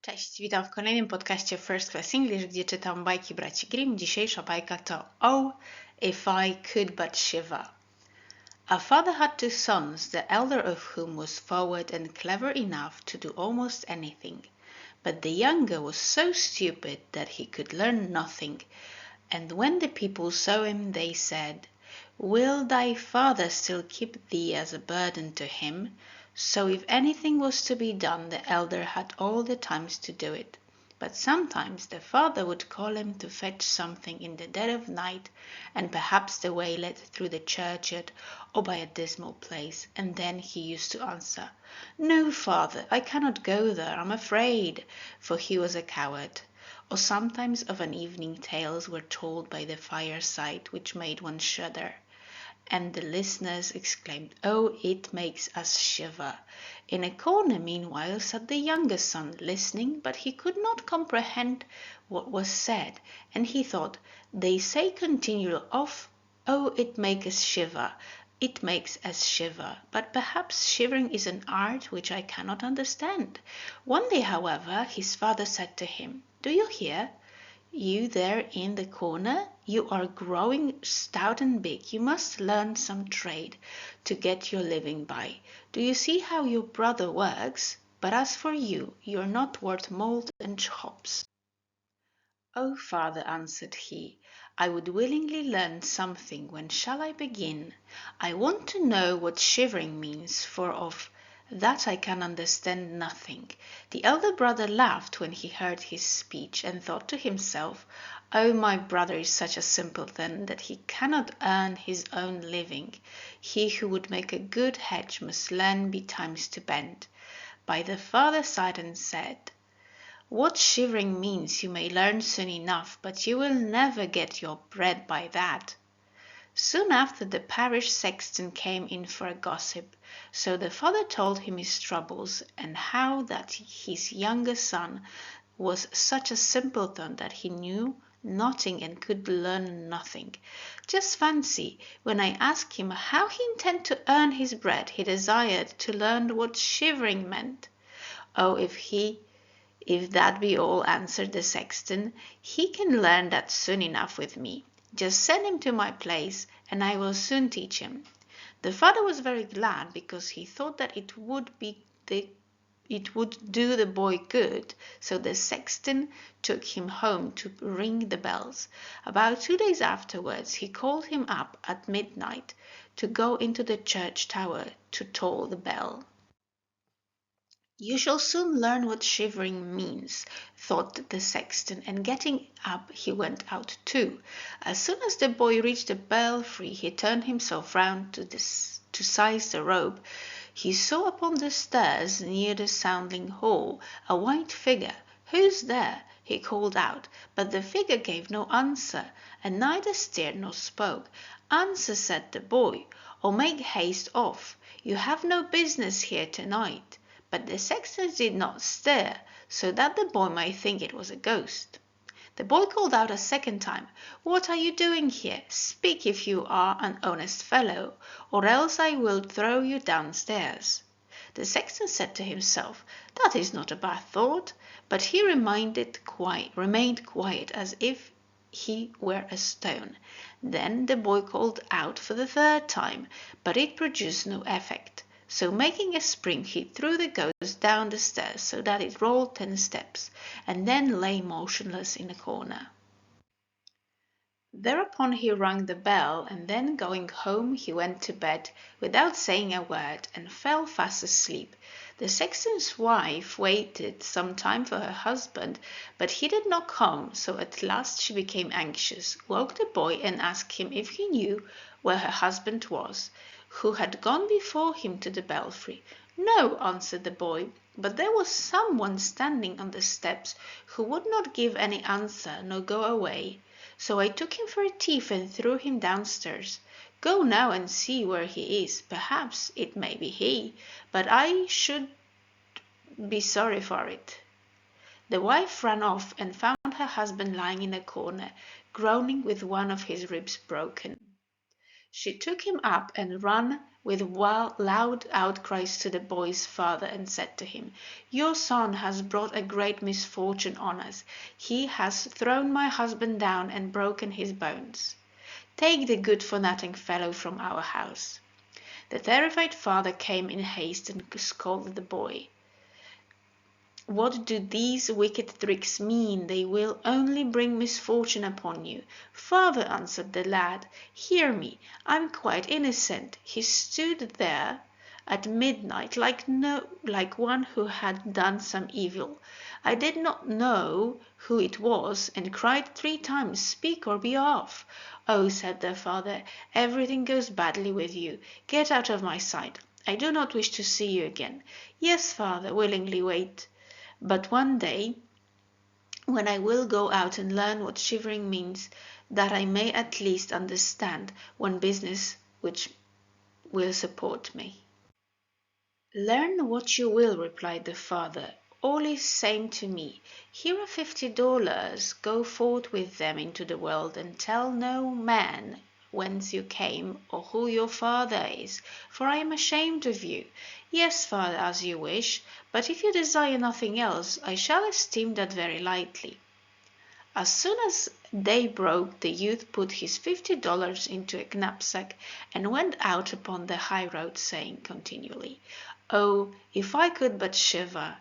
Cześć, witam w kolejnym podcaście First Class English, gdzie czytam bajki braci Grimm. Dzisiejsza bajka to Oh, if I could but shiver. A father had two sons, the elder of whom was forward and clever enough to do almost anything, but the younger was so stupid that he could learn nothing. And when the people saw him, they said, "Will thy father still keep thee as a burden to him?" So if anything was to be done, the elder had all the times to do it. But sometimes the father would call him to fetch something in the dead of night, and perhaps the way led through the churchyard or by a dismal place, and then he used to answer, "No, father, I cannot go there, I'm afraid," for he was a coward. Or sometimes of an evening tales were told by the fireside which made one shudder, and the listeners exclaimed, "Oh, it makes us shiver." In a corner, meanwhile, sat the younger son, listening, but he could not comprehend what was said, and he thought, "They say continually of, oh, it makes us shiver. It makes us shiver, but perhaps shivering is an art which I cannot understand." One day, however, his father said to him, "Do you hear? You there in the corner? You are growing stout and big. You must learn some trade to get your living by. Do you see how your brother works? But as for you, you're not worth mold and hops." "Oh, father," answered he, "I would willingly learn something. When shall I begin? I want to know what shivering means, for of that I can understand nothing." The elder brother laughed when he heard his speech, and thought to himself, "Oh, my brother is such a simpleton that he cannot earn his own living. He who would make a good hedge must learn betimes to bend." But the father sighed and said, "What shivering means you may learn soon enough, but you will never get your bread by that." Soon after, the parish sexton came in for a gossip, so the father told him his troubles, and how that his younger son was such a simpleton that he knew nothing and could learn nothing. "Just fancy, when I asked him how he intended to earn his bread, he desired to learn what shivering meant." "Oh, if that be all," answered the sexton, "he can learn that soon enough with me. Just send him to my place, and I will soon teach him." The father was very glad, because he thought that it would do the boy good, so the sexton took him home to ring the bells. About 2 days afterwards he called him up at midnight to go into the church tower to toll the bell. "You shall soon learn what shivering means," thought the sexton, and getting up he went out too. As soon as the boy reached the belfry, he turned himself round to seize the rope. He saw upon the stairs near the sounding hall a white figure. "Who's there?" he called out, but the figure gave no answer, and neither stirred nor spoke. "Answer," said the boy, "or make haste off. You have no business here tonight." But the sexton did not stir, so that the boy might think it was a ghost. The boy called out a second time, "What are you doing here? Speak if you are an honest fellow, or else I will throw you downstairs." The sexton said to himself, "That is not a bad thought," but he remained quiet as if he were a stone. Then the boy called out for the third time, but it produced no effect. So making a spring, he threw the ghost down the stairs so that it rolled 10 steps, and then lay motionless in a corner. Thereupon he rang the bell, and then going home he went to bed without saying a word, and fell fast asleep. The sexton's wife waited some time for her husband, but he did not come, so at last she became anxious, woke the boy, and asked him if he knew where her husband was, who had gone before him to the belfry. "No," answered the boy, "but there was some one standing on the steps who would not give any answer nor go away. So I took him for a thief and threw him downstairs. Go now and see where he is. Perhaps it may be he, but I should be sorry for it." The wife ran off and found her husband lying in a corner, groaning with one of his ribs broken. She took him up and ran with loud outcries to the boy's father and said to him, "Your son has brought a great misfortune on us. He has thrown my husband down and broken his bones. Take the good-for-nothing fellow from our house." The terrified father came in haste and scolded the boy. "What do these wicked tricks mean? They will only bring misfortune upon you." "Father," answered the lad, "hear me. I'm quite innocent." He stood there at midnight like one who had done some evil. "I did not know who it was, and cried 3 times, 'Speak or be off.'" "Oh," said the father, "everything goes badly with you. Get out of my sight. I do not wish to see you again." "Yes, father, willingly wait. But one day, when I will go out and learn what shivering means, that I may at least understand one business which will support me." "Learn what you will," replied the father. "All is same to me. Here are $50. Go forth with them into the world, and tell no man whence you came or who your father is, for I am ashamed of you." "Yes, father, as you wish, but if you desire nothing else, I shall esteem that very lightly." As soon as day broke, the youth put his $50 into a knapsack and went out upon the high road, saying continually, "Oh, if I could but shiver."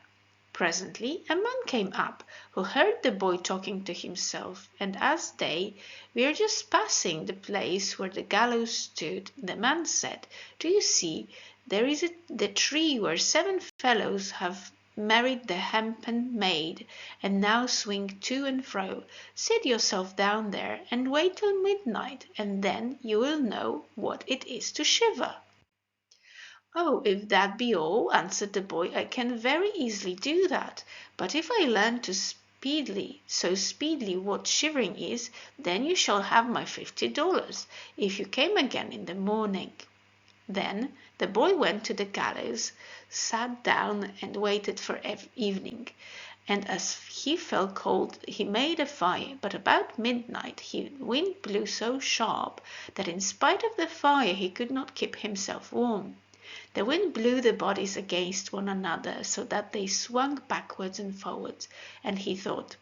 Presently a man came up, who heard the boy talking to himself, and as they were just passing the place where the gallows stood, the man said, "Do you see, there is the tree where 7 fellows have married the hempen maid, and now swing to and fro. Sit yourself down there and wait till midnight, and then you will know what it is to shiver." "Oh, if that be all," answered the boy, "I can very easily do that. But if I learn so speedily what shivering is, then you shall have my $50, if you came again in the morning." Then the boy went to the gallows, sat down and waited for evening, and as he felt cold he made a fire, but about midnight the wind blew so sharp that in spite of the fire he could not keep himself warm. The wind blew the bodies against one another so that they swung backwards and forwards, and he thought,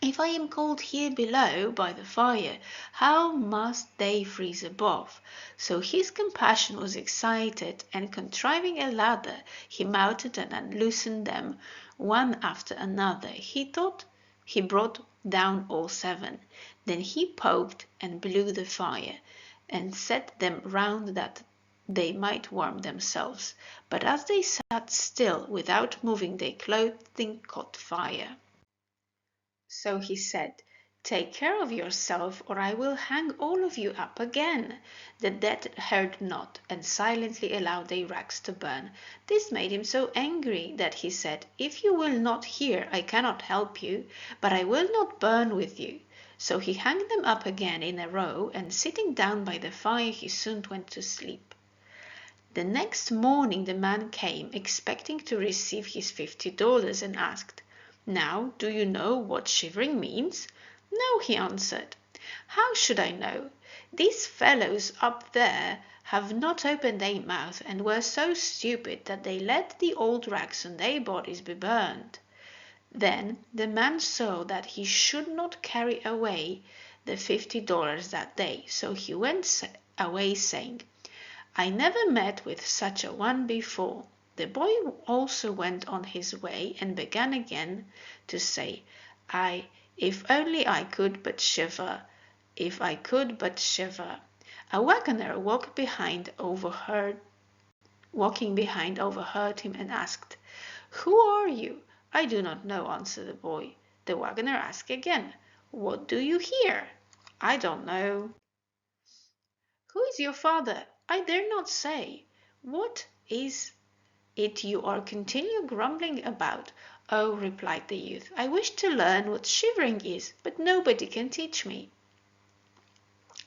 "If I am cold here below by the fire, how must they freeze above?" So his compassion was excited, and contriving a ladder, he mounted and unloosened them one after another. He thought he brought down all 7. Then he poked and blew the fire, and set them round that they might warm themselves. But as they sat still without moving, their clothing caught fire. So he said, "Take care of yourself, or I will hang all of you up again." The dead heard not, and silently allowed their rags to burn. This made him so angry that he said, "If you will not hear, I cannot help you, but I will not burn with you." So he hung them up again in a row, and sitting down by the fire, he soon went to sleep. The next morning the man came, expecting to receive his $50, and asked, "Now, do you know what shivering means?" "No," he answered. "How should I know? These fellows up there have not opened their mouth, and were so stupid that they let the old rags on their bodies be burned." Then the man saw that he should not carry away the $50 that day, so he went away saying, "I never met with such a one before." The boy also went on his way and began again to say, If only I could but shiver, if I could but shiver." A wagoner walking behind overheard him and asked, "Who are you?" "I do not know," answered the boy. The wagoner asked again, "What do you here?" "I don't know." "Who is your father?" "I dare not say." "What is it you are continually grumbling about?" "Oh," replied the youth, "I wish to learn what shivering is, but nobody can teach me."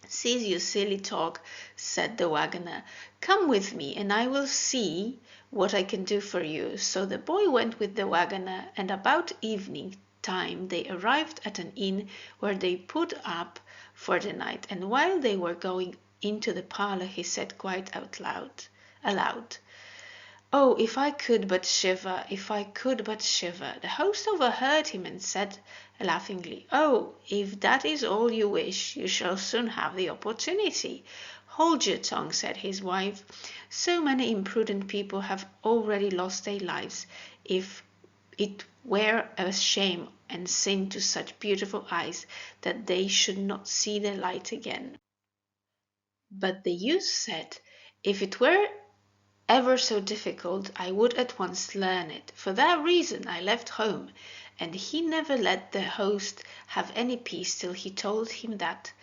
"Cease your silly talk," said the wagoner. "Come with me, and I will see what I can do for you." So the boy went with the wagoner, and about evening time they arrived at an inn where they put up for the night, and while they were going into the parlour, he said quite aloud, "Oh, if I could but shiver, if I could but shiver." The host overheard him and said laughingly, "Oh, if that is all you wish, you shall soon have the opportunity." "Hold your tongue," said his wife. "So many imprudent people have already lost their lives. If it were a shame and sin to such beautiful eyes that they should not see the light again." But the youth said, "If it were ever so difficult, I would at once learn it. For that reason I left home." And he never let the host have any peace till he told him that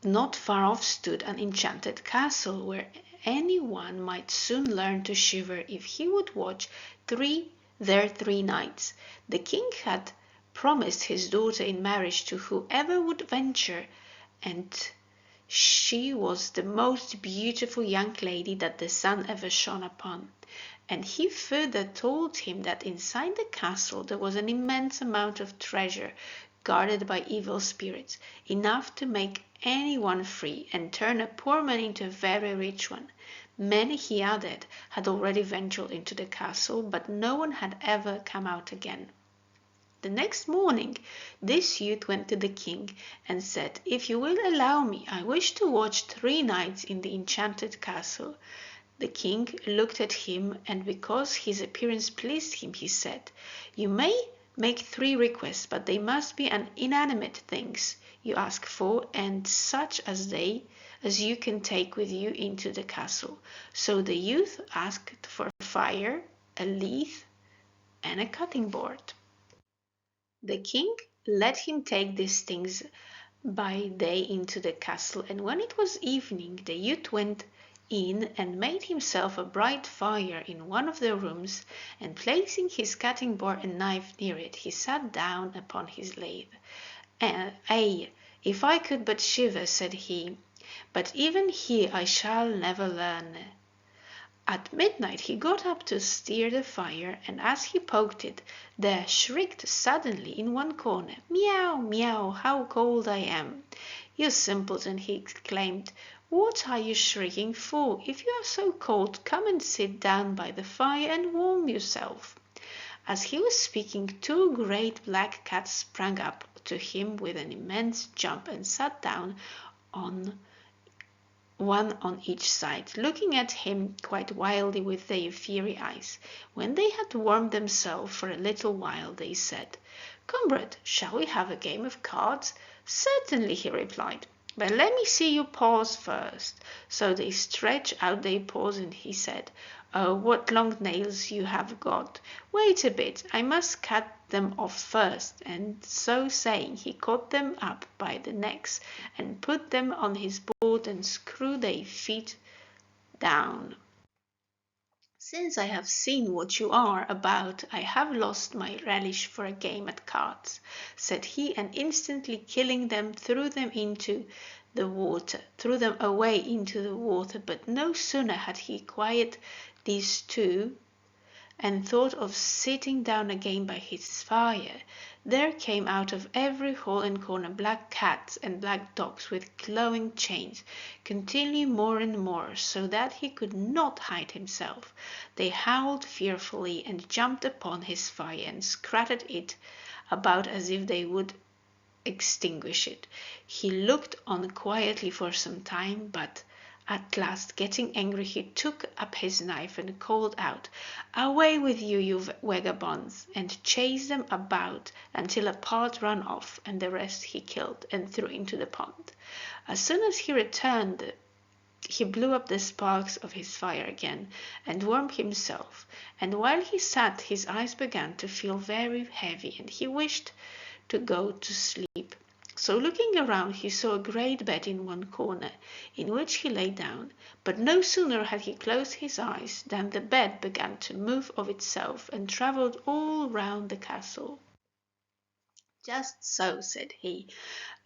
not far off stood an enchanted castle, where any one might soon learn to shiver if he would watch there 3 nights. The king had promised his daughter in marriage to whoever would venture, and she was the most beautiful young lady that the sun ever shone upon. And he further told him that inside the castle there was an immense amount of treasure guarded by evil spirits, enough to make anyone free and turn a poor man into a very rich one. Many, he added, had already ventured into the castle, but no one had ever come out again. The next morning this youth went to the king and said, "If you will allow me, I wish to watch 3 nights in the enchanted castle." The king looked at him, and because his appearance pleased him, he said, "You may make 3 requests, but they must be inanimate things you ask for, and such as you can take with you into the castle." So the youth asked for fire, a lathe, and a cutting board. The king let him take these things by day into the castle, and when it was evening the youth went in and made himself a bright fire in one of the rooms, and placing his cutting board and knife near it, he sat down upon his lathe. "Ay, if I could but shiver," said he, "but even here I shall never learn." At midnight he got up to stir the fire, and as he poked it, there shrieked suddenly in one corner, "Meow, meow, how cold I am!" "You simpleton!" he exclaimed, "what are you shrieking for? If you are so cold, come and sit down by the fire and warm yourself." As he was speaking, 2 great black cats sprang up to him with an immense jump and sat down on one on each side, looking at him quite wildly with their fiery eyes. When they had warmed themselves for a little while, they said, "Comrade, shall we have a game of cards?" "Certainly," he replied, "but let me see your paws first." So they stretched out their paws, and he said, "Oh, what long nails you have got! Wait a bit, I must cut them off first." And so saying, he caught them up by the necks and put them on his board and screwed their feet down. "Since I have seen what you are about, I have lost my relish for a game at cards," said he, and instantly killing them, threw them away into the water. But no sooner had he quieted these 2 and thought of sitting down again by his fire, there came out of every hole and corner black cats and black dogs with glowing chains, continuing more and more, so that he could not hide himself. They howled fearfully and jumped upon his fire and scattered it about as if they would extinguish it. He looked on quietly for some time, but at last, getting angry, he took up his knife and called out, "Away with you, you vagabonds!" and chased them about until a part ran off, and the rest he killed and threw into the pond. As soon as he returned, he blew up the sparks of his fire again and warmed himself, and while he sat his eyes began to feel very heavy, and he wished to go to sleep. So looking around, he saw a great bed in one corner, in which he lay down, but no sooner had he closed his eyes than the bed began to move of itself and travelled all round the castle. "Just so," said he,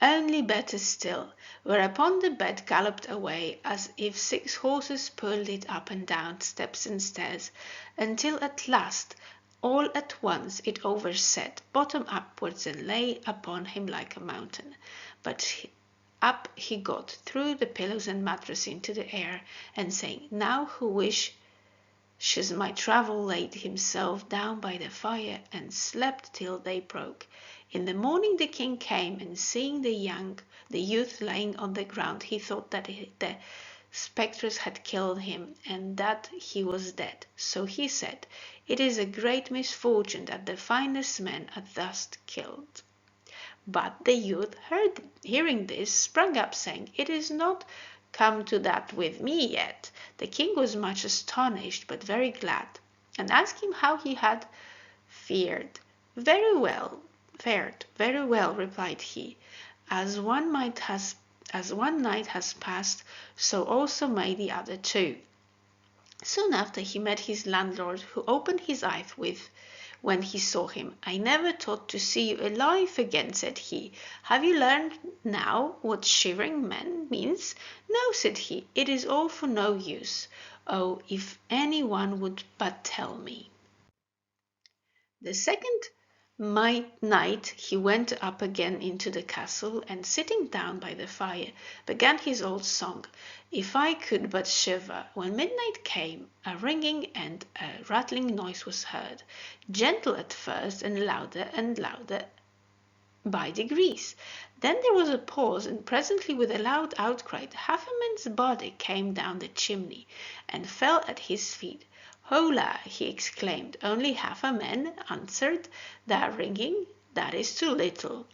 "only better still," whereupon the bed galloped away as if 6 horses pulled it up and down steps and stairs, until at last all at once it overset, bottom upwards, and lay upon him like a mountain. But Up he got, threw the pillows and mattress into the air, and saying, "Now who wishes my travel," laid himself down by the fire and slept till day broke. In the morning the king came, and seeing the youth lying on the ground, he thought that the spectres had killed him, and that he was dead. So he said, "It is a great misfortune that the finest men are thus killed." But the youth, hearing this, sprang up, saying, "It is not come to that with me yet." The king was much astonished, but very glad, and asked him how he had fared. Very well," replied he. As one night has passed, so also may the other too." Soon after he met his landlord, who opened his eyes when he saw him. "I never thought to see you alive again," said he. "Have you learned now what shivering means?" "No," said he, "it is all for no use. Oh, if any one would but tell me." The second night he went up again into the castle, and sitting down by the fire, began his old song, "If I could but shiver." When midnight came, a ringing and a rattling noise was heard, gentle at first, and louder by degrees. Then there was a pause, and presently, with a loud outcry, half a man's body came down the chimney and fell at his feet. "Hola!" he exclaimed. "Only half a man?" answered that ringing. "That is too little."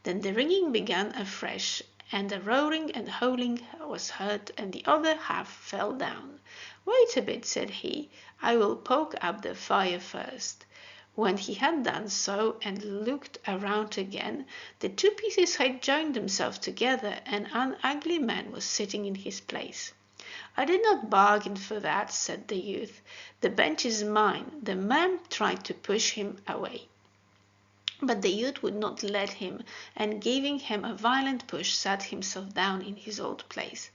Then the ringing began afresh, and a roaring and howling was heard, and the other half fell down. "Wait a bit," said he, "I will poke up the fire first." When he had done so and looked around again, the two pieces had joined themselves together, and an ugly man was sitting in his place. "I did not bargain for that," said the youth. "The bench is mine." The man tried to push him away, but the youth would not let him, and giving him a violent push, sat himself down in his old place.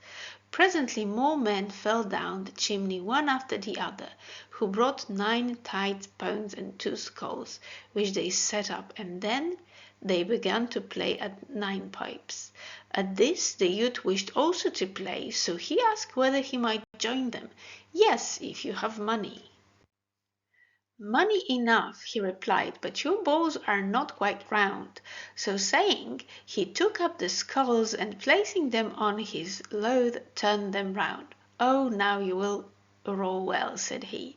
Presently more men fell down the chimney one after the other, who brought 9 tight bones and 2 skulls, which they set up, and then they began to play at 9 pipes. At this the youth wished also to play, so he asked whether he might join them. "Yes, if you have money." "Money enough," he replied, "but your balls are not quite round." So saying, he took up the skulls, and placing them on his load, turned them round. "Oh, now you will roll well," said he.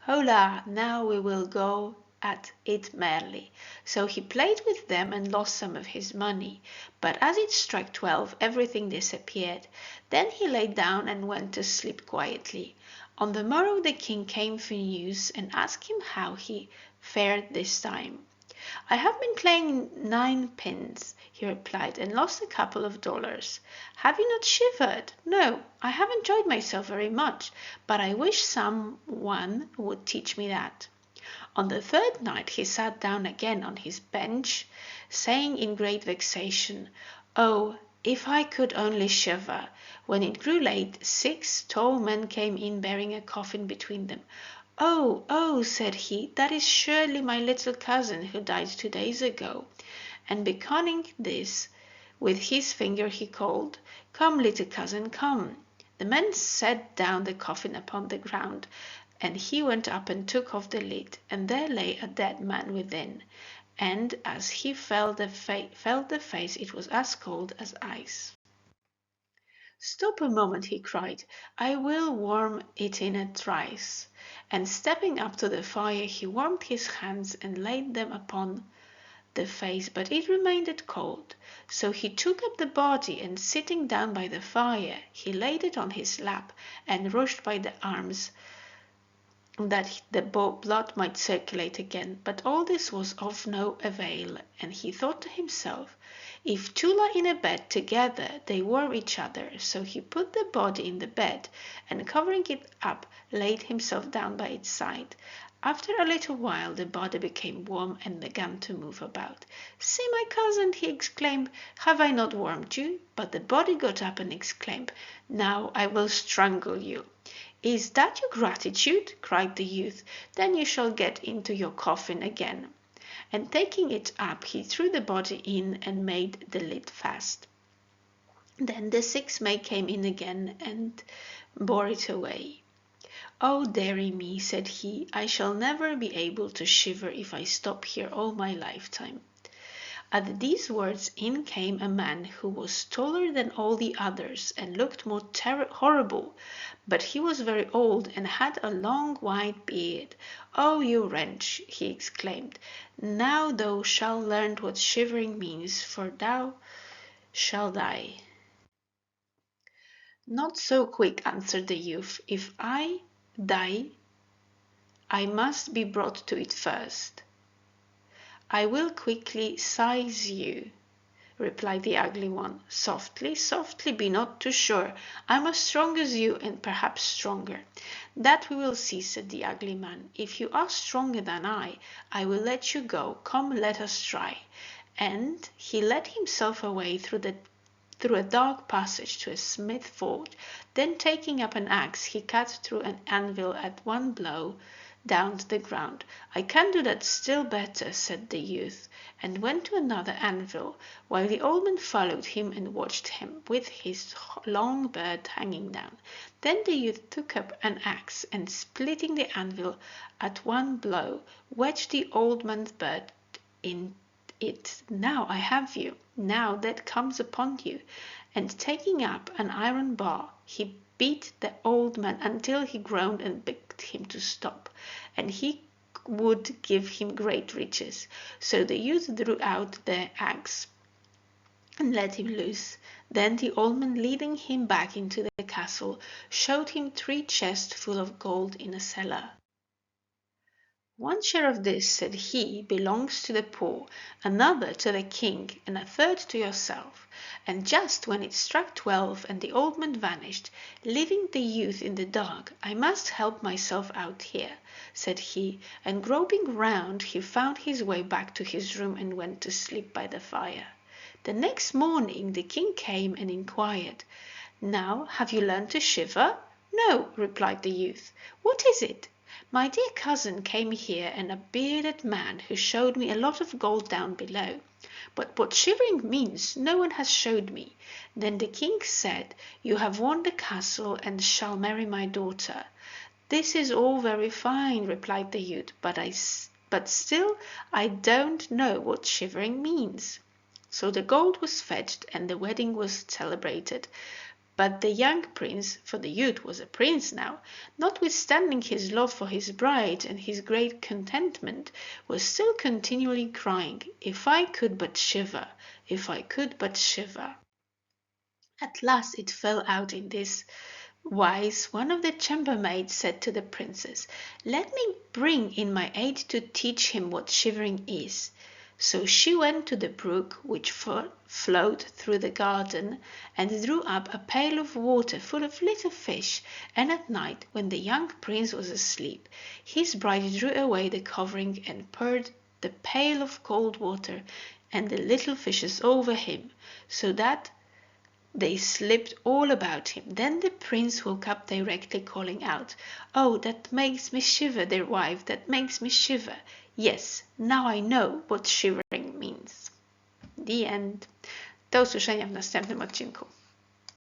"Hola, now we will go at it merrily." So he played with them and lost some of his money, but as it struck 12 everything disappeared. Then he lay down and went to sleep quietly. On the morrow the king came for news, and asked him how he fared this time. "I have been playing 9 pins," he replied, "and lost a couple of dollars." "Have you not shivered?" "No, I have enjoyed myself very much, but I wish some one would teach me that." On the third night he sat down again on his bench, saying in great vexation, "Oh, if I could only shiver." When it grew late, 6 tall men came in bearing a coffin between them. "Oh, oh," said he, "that is surely my little cousin who died 2 days ago." And beckoning this with his finger, he called, "Come, little cousin, come." The men set down the coffin upon the ground, and he went up and took off the lid, and there lay a dead man within, and as he felt the face, it was as cold as ice. "Stop a moment," he cried, "I will warm it in a trice." And stepping up to the fire, he warmed his hands and laid them upon the face, but it remained cold. So he took up the body, and sitting down by the fire, he laid it on his lap, and rushed by the arms, that the blood might circulate again. But all this was of no avail, and he thought to himself, "If 2 lie in a bed together, they warm each other." So he put the body in the bed, and covering it up, laid himself down by its side. After a little while the body became warm and began to move about. "See, my cousin," he exclaimed, "have I not warmed you?" But the body got up and exclaimed, "Now I will strangle you." "Is that your gratitude?" cried the youth. "Then you shall get into your coffin again." And taking it up, he threw the body in and made the lid fast. Then the sixth mate came in again and bore it away. "Oh, dearie me," said he, "I shall never be able to shiver if I stop here all my lifetime." At these words in came a man who was taller than all the others and looked more horrible, but he was very old and had a long white beard. "Oh, you wretch!" he exclaimed, "now thou shalt learn what shivering means, for thou shalt die." "Not so quick," answered the youth. "If I die, I must be brought to it first." "I will quickly seize you," replied the ugly one. "Softly, softly, be not too sure. I am as strong as you, and perhaps stronger." "That we will see," said the ugly man. "If you are stronger than I will let you go. Come, let us try." And he led himself away through a dark passage to a smith's forge. Then taking up an axe, he cut through an anvil at one blow down to the ground. "I can do that still better," said the youth, and went to another anvil, while the old man followed him and watched him, with his long beard hanging down. Then the youth took up an axe, and splitting the anvil at one blow, wedged the old man's beard in it. "Now I have you, now that comes upon you." And taking up an iron bar, he beat the old man until he groaned and begged him to stop, and he would give him great riches. So the youth drew out the axe and let him loose. Then the old man, leading him back into the castle, showed him 3 chests full of gold in a cellar. "One share of this," said he, "belongs to the poor, another to the king, and a third to yourself." And just when it struck 12 and the old man vanished, leaving the youth in the dark, "I must help myself out here," said he, and groping round he found his way back to his room and went to sleep by the fire. The next morning the king came and inquired, "Now have you learned to shiver?" "No," replied the youth. "What is it?" "My dear cousin came here, and a bearded man who showed me a lot of gold down below. But what shivering means no one has showed me." Then the king said, "You have won the castle and shall marry my daughter." "This is all very fine," replied the youth, but still I don't know what shivering means." So the gold was fetched and the wedding was celebrated. But the young prince, for the youth was a prince now, notwithstanding his love for his bride and his great contentment, was still continually crying, "If I could but shiver, if I could but shiver." At last it fell out in this wise. One of the chambermaids said to the princess, "Let me bring in my aide to teach him what shivering is." So she went to the brook which flowed through the garden, and drew up a pail of water full of little fish, and at night, when the young prince was asleep, his bride drew away the covering and poured the pail of cold water and the little fishes over him, so that they slipped all about him. Then the prince woke up directly, calling out, "Oh, that makes me shiver, dear wife, that makes me shiver. Yes, now I know what shivering means." The end. Do usłyszenia w następnym odcinku.